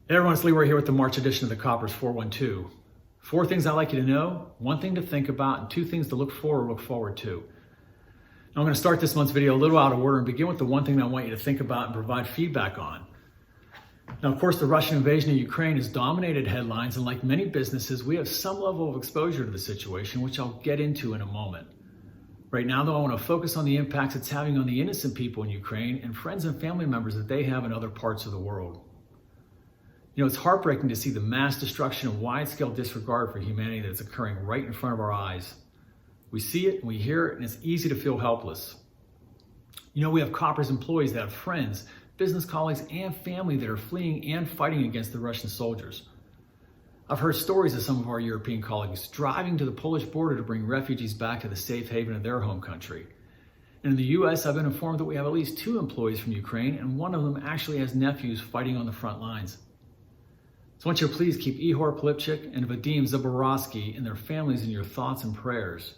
Hey everyone, it's Leroy here with the March edition of the Koppers 412. 4 things I'd like you to know, 1 thing to think about, and 2 things to look forward to. Now I'm going to start this month's video a little out of order and begin with the 1 thing that I want you to think about and provide feedback on. Now, of course, the Russian invasion of Ukraine has dominated headlines, and like many businesses, we have some level of exposure to the situation, which I'll get into in a moment. Right now, though, I want to focus on the impacts it's having on the innocent people in Ukraine and friends and family members that they have in other parts of the world. You know, it's heartbreaking to see the mass destruction and wide-scale disregard for humanity that's occurring right in front of our eyes. We see it and we hear it, and it's easy to feel helpless. You know, we have Koppers employees that have friends, business colleagues, and family that are fleeing and fighting against the Russian soldiers. I've heard stories of some of our European colleagues driving to the Polish border to bring refugees back to the safe haven of their home country. And in the U.S., I've been informed that we have at least 2 employees from Ukraine, and one of them actually has nephews fighting on the front lines. So I want you to please keep Ihor Polipchik and Vadim Zaborowski and their families in your thoughts and prayers.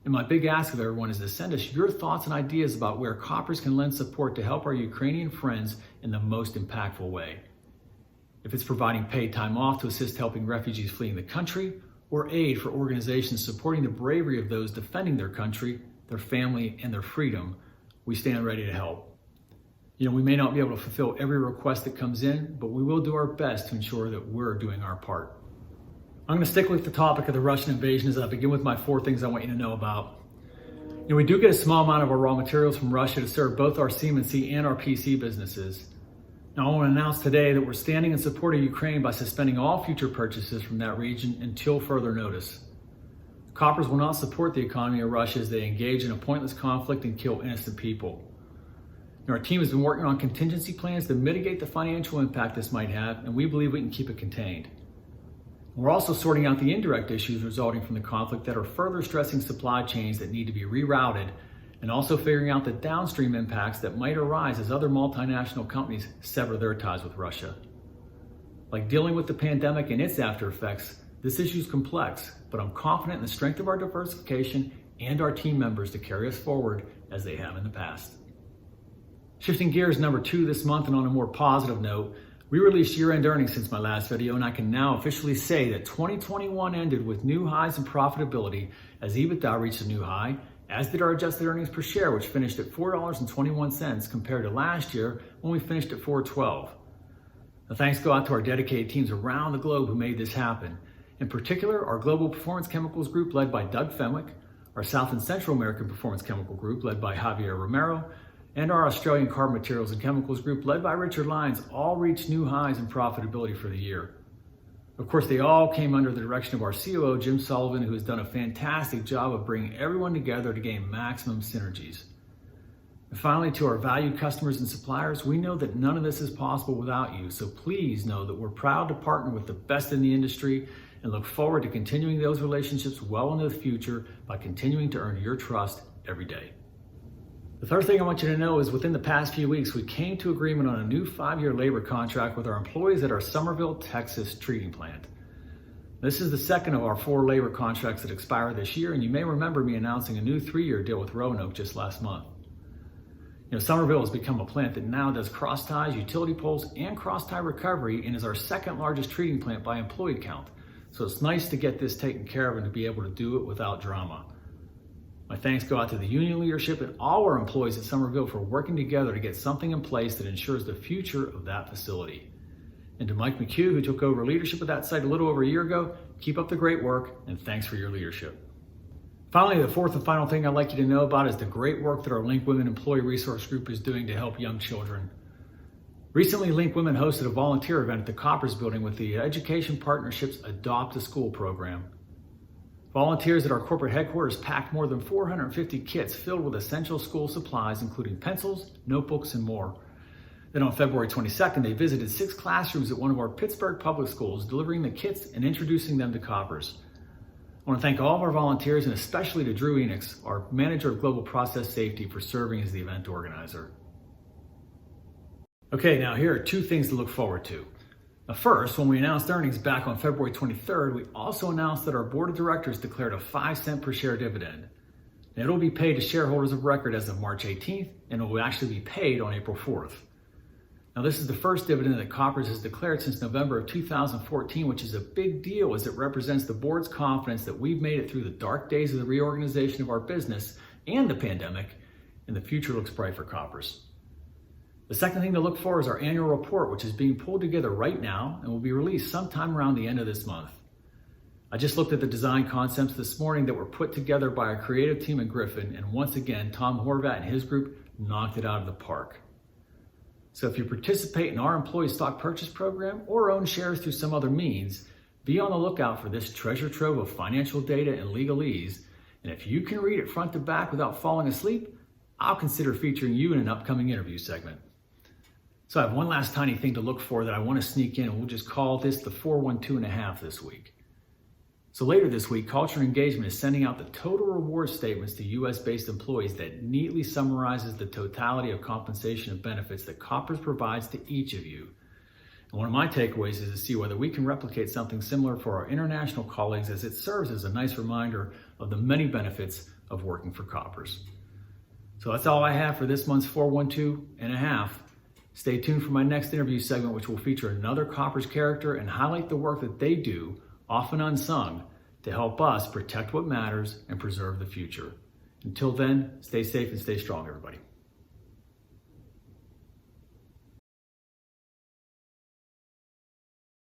And my big ask of everyone is to send us your thoughts and ideas about where Koppers can lend support to help our Ukrainian friends in the most impactful way. If it's providing paid time off to assist helping refugees fleeing the country, or aid for organizations supporting the bravery of those defending their country, their family, and their freedom, we stand ready to help. You know, we may not be able to fulfill every request that comes in, but we will do our best to ensure that we're doing our part. I'm going to stick with the topic of the Russian invasion as I begin with my 4 things I want you to know about. You know, we do get a small amount of our raw materials from Russia to serve both our CMC and our PC businesses. Now, I want to announce today that we're standing in support of Ukraine by suspending all future purchases from that region until further notice. Koppers will not support the economy of Russia as they engage in a pointless conflict and kill innocent people. Our team has been working on contingency plans to mitigate the financial impact this might have, and we believe we can keep it contained. We're also sorting out the indirect issues resulting from the conflict that are further stressing supply chains that need to be rerouted, and also figuring out the downstream impacts that might arise as other multinational companies sever their ties with Russia. Like dealing with the pandemic and its after effects, this issue is complex, but I'm confident in the strength of our diversification and our team members to carry us forward as they have in the past. Shifting gears, number 2 this month, and on a more positive note, we released year-end earnings since my last video, and I can now officially say that 2021 ended with new highs in profitability as EBITDA reached a new high, as did our adjusted earnings per share, which finished at $4.21 compared to last year when we finished at $4.12. Now, thanks go out to our dedicated teams around the globe who made this happen. In particular, our Global Performance Chemicals Group led by Doug Fenwick, our South and Central American Performance Chemical Group led by Javier Romero, and our Australian Carbon Materials and Chemicals Group, led by Richard Lyons, all reached new highs in profitability for the year. Of course, they all came under the direction of our COO, Jim Sullivan, who has done a fantastic job of bringing everyone together to gain maximum synergies. And finally, to our valued customers and suppliers, we know that none of this is possible without you, so please know that we're proud to partner with the best in the industry and look forward to continuing those relationships well into the future by continuing to earn your trust every day. The third thing I want you to know is within the past few weeks, we came to agreement on a new 5-year labor contract with our employees at our Somerville, Texas treating plant. This is the second of our 4 labor contracts that expire this year, and you may remember me announcing a new 3-year deal with Roanoke just last month. You know, Somerville has become a plant that now does cross ties, utility poles, and cross tie recovery, and is our 2nd largest treating plant by employee count. So it's nice to get this taken care of and to be able to do it without drama. My thanks go out to the union leadership and all our employees at Somerville for working together to get something in place that ensures the future of that facility. And to Mike McHugh, who took over leadership of that site a little over a year ago, keep up the great work and thanks for your leadership. Finally, the 4th and final thing I'd like you to know about is the great work that our LINKwomen Employee Resource Group is doing to help young children. Recently, LINKwomen hosted a volunteer event at the Koppers building with the Education Partnership's Adopt a School program. Volunteers at our corporate headquarters packed more than 450 kits filled with essential school supplies, including pencils, notebooks, and more. Then on February 22nd, they visited 6 classrooms at one of our Pittsburgh public schools, delivering the kits and introducing them to Koppers. I want to thank all of our volunteers and especially to Drew Enochs, our Manager of Global Process Safety, for serving as the event organizer. Okay, now here are 2 things to look forward to. Now first, when we announced earnings back on February 23rd, we also announced that our board of directors declared a 5-cent per share dividend. And it'll be paid to shareholders of record as of March 18th, and it will actually be paid on April 4th. Now, this is the first dividend that Koppers has declared since November of 2014, which is a big deal as it represents the board's confidence that we've made it through the dark days of the reorganization of our business and the pandemic, and the future looks bright for Koppers. The second thing to look for is our annual report, which is being pulled together right now and will be released sometime around the end of this month. I just looked at the design concepts this morning that were put together by our creative team in Griffin, and once again, Tom Horvat and his group knocked it out of the park. So if you participate in our employee stock purchase program or own shares through some other means, be on the lookout for this treasure trove of financial data and legalese. And if you can read it front to back without falling asleep, I'll consider featuring you in an upcoming interview segment. So I have one last tiny thing to look for that I want to sneak in, and we'll just call this the 412.5 this week. So later this week, Culture and Engagement is sending out the total reward statements to US-based employees that neatly summarizes the totality of compensation and benefits that Koppers provides to each of you. And one of my takeaways is to see whether we can replicate something similar for our international colleagues, as it serves as a nice reminder of the many benefits of working for Koppers. So that's all I have for this month's 412.5. Stay tuned for my next interview segment, which will feature another Koppers character and highlight the work that they do, often unsung, to help us protect what matters and preserve the future. Until then, stay safe and stay strong, everybody.